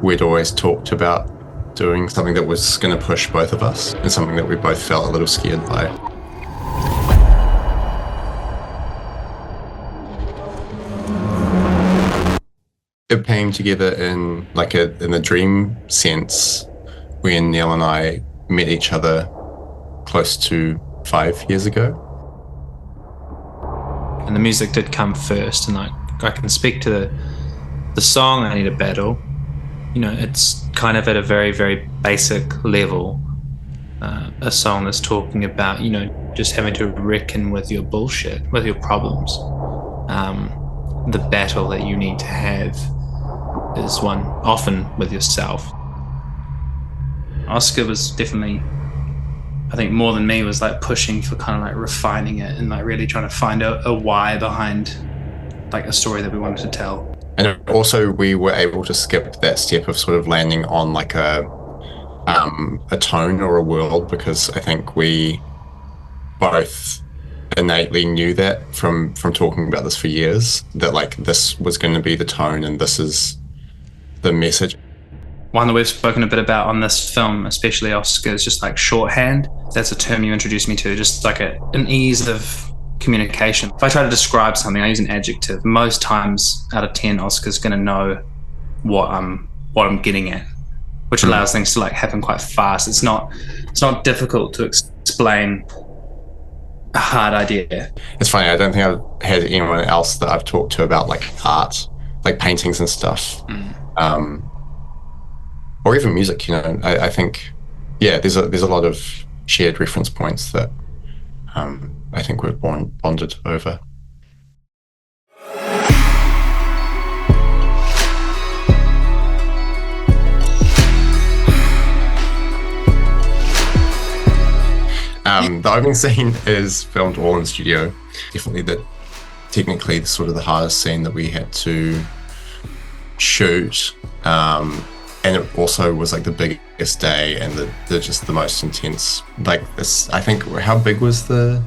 we'd always talked about doing something that was going to push both of us and something that we both felt a little scared by. It came together in the dream sense when Neil and I met each other close to 5 years ago. And the music did come first, and I can speak to the song I Need a Battle. You know, it's kind of at a very, very basic level, a song that's talking about, you know, just having to reckon with your bullshit, with your problems. The battle that you need to have is one often with yourself. Oscar was definitely, I think more than me, was like pushing for kind of like refining it and like really trying to find a why behind like a story that we wanted to tell. And also we were able to skip that step of sort of landing on like a tone or a world, because I think we both innately knew that from talking about this for years, that like this was going to be the tone and this is the message. One that we've spoken a bit about on this film, especially Oscar, is just like shorthand. That's a term you introduced me to, just like an ease of communication. If I try to describe something, I use an adjective. Most times out of 10, Oscar's going to know what I'm getting at, which allows things to like happen quite fast. It's not difficult to explain a hard idea. It's funny, I don't think I've had anyone else that I've talked to about like art, like paintings and stuff. Or even music, you know. I think, yeah, there's a lot of shared reference points that I think we've bonded over. The opening scene is filmed all in studio. Definitely technically sort of the hardest scene that we had to shoot. And it also was like the biggest day and the just the most intense. Like this, I think, how big was the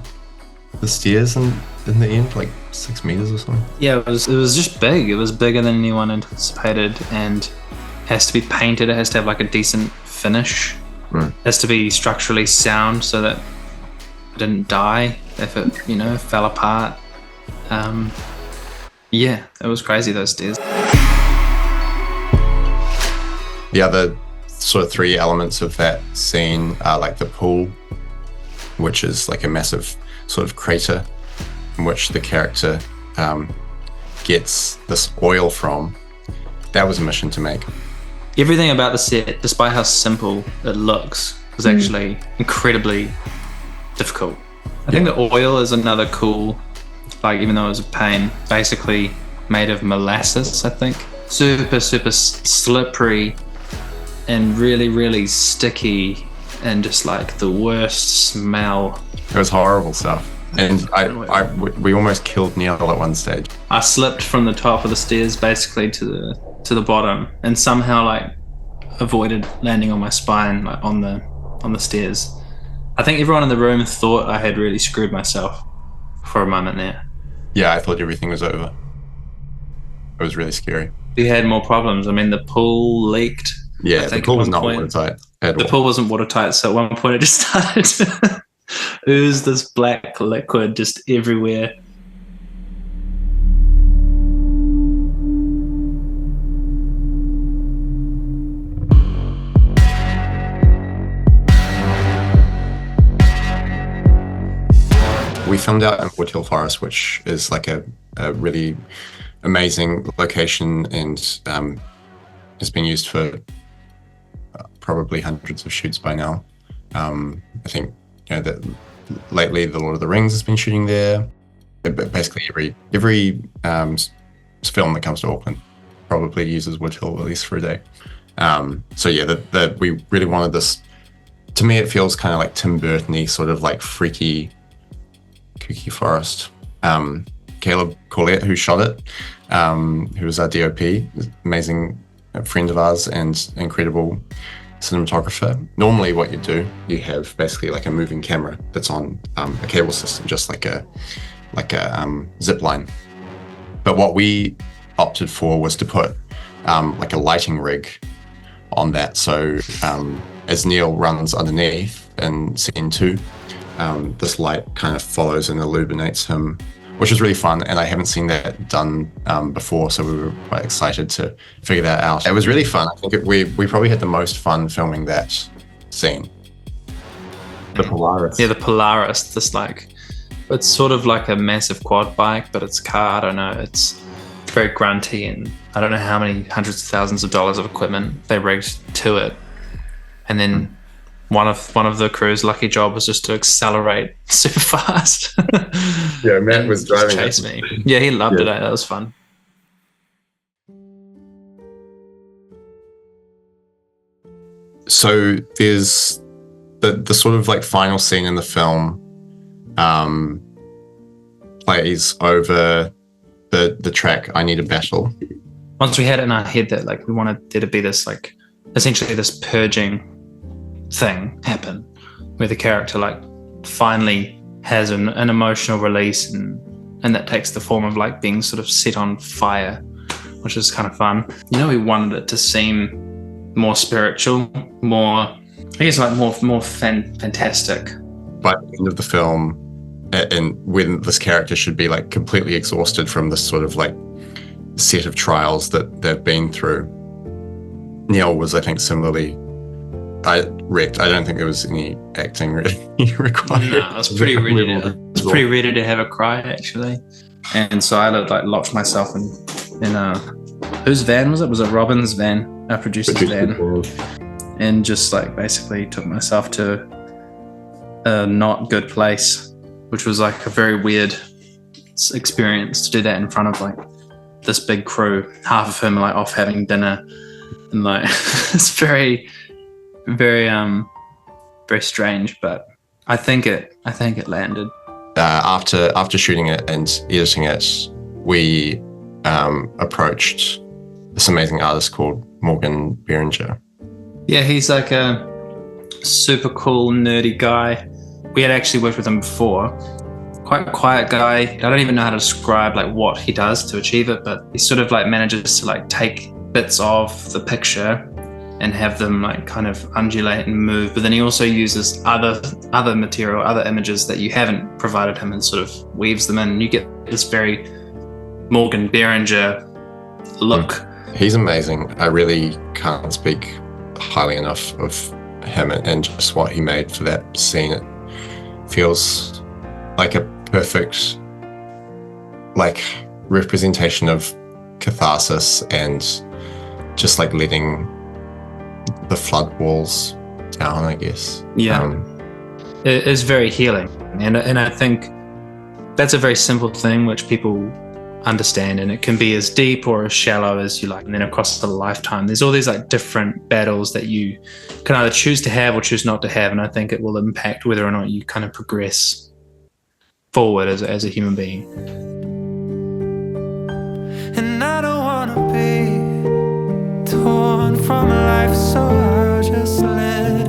stairs in the end? Like 6 meters or something? Yeah, it was just big. It was bigger than anyone anticipated, and has to be painted. It has to have like a decent finish. It has to be structurally sound so that it didn't die if it, you know, fell apart. Yeah, it was crazy, those stairs. The other sort of 3 elements of that scene are like the pool, which is like a massive sort of crater in which the character gets this oil from. That was a mission to make. Everything about the set, despite how simple it looks, was actually incredibly difficult. I think the oil is another cool, like, even though it was a pain, basically made of molasses, I think. Super, super slippery and really, really sticky, and just like the worst smell. It was horrible stuff. And we almost killed Neil at one stage. I slipped from the top of the stairs basically to the bottom, and somehow like avoided landing on my spine, like on the stairs. I think everyone in the room thought I had really screwed myself for a moment there. Yeah, I thought everything was over. It was really scary. We had more problems. I mean, the pool leaked. Yeah, the pool was not watertight at all. The pool wasn't watertight, so at one point it just started to ooze this black liquid just everywhere. We filmed out in Woodhill Forest, which is like a really amazing location, and has been used for probably hundreds of shoots by now. I think, you know, that lately the Lord of the Rings has been shooting there. But basically every film that comes to Auckland probably uses Woodhill at least for a day. So yeah, we really wanted this. To me, it feels kind of like Tim Burton-y, sort of like freaky, kooky forest. Caleb Corlett, who shot it, who was our DOP, amazing friend of ours and incredible cinematographer. Normally what you do, you have basically like a moving camera that's on a cable system, just like a zip line. But what we opted for was to put like a lighting rig on that. So as Neil runs underneath in scene 2, this light kind of follows and illuminates him, which is really fun, and I haven't seen that done before, so we were quite excited to figure that out. It was really fun. I think we probably had the most fun filming that scene. The Polaris. Yeah, the Polaris. It's sort of like a massive quad bike, but it's a car. I don't know. It's very grunty, and I don't know how many hundreds of thousands of dollars of equipment they rigged to it. And then one of the crew's lucky job was just to accelerate super fast. Yeah, Matt was driving. Chase me. Yeah, he loved it. That was fun. So there's the sort of like final scene in the film plays over the track "I Need a Battle." Once we had it in our head that like we wanted there to be this like essentially this purging thing happen where the character like finally has an emotional release, and that takes the form of like being sort of set on fire, which is kind of fun. We wanted it to seem more spiritual, more fantastic. By the end of the film, and when this character should be like completely exhausted from this sort of like set of trials that they've been through, Neil was, I think, similarly wrecked. I don't think there was any acting really required. No, I was pretty ready to have a cry actually, and so I like locked myself in whose van was it? Was it Robin's van? Our producer's van, and just like basically took myself to a not good place, which was like a very weird experience to do that in front of like this big crew, half of whom are like off having dinner, and like it's very, very very strange, but I think it landed. After shooting it and editing it, we approached this amazing artist called Morgan Berenger. Yeah, he's like a super cool, nerdy guy. We had actually worked with him before. Quite a quiet guy. I don't even know how to describe like what he does to achieve it, but he sort of like manages to like take bits of the picture and have them like kind of undulate and move. But then he also uses other material, other images that you haven't provided him, and sort of weaves them in. You get this very Morgan Berenger look. He's amazing. I really can't speak highly enough of him and just what he made for that scene. It feels like a perfect like representation of catharsis and just like letting the flood walls down, I guess. It is very healing, and I think that's a very simple thing which people understand, and it can be as deep or as shallow as you like. And then across the lifetime, there's all these like different battles that you can either choose to have or choose not to have, and I think it will impact whether or not you kind of progress forward as a human being. And I don't want to be torn from life, so I'll just let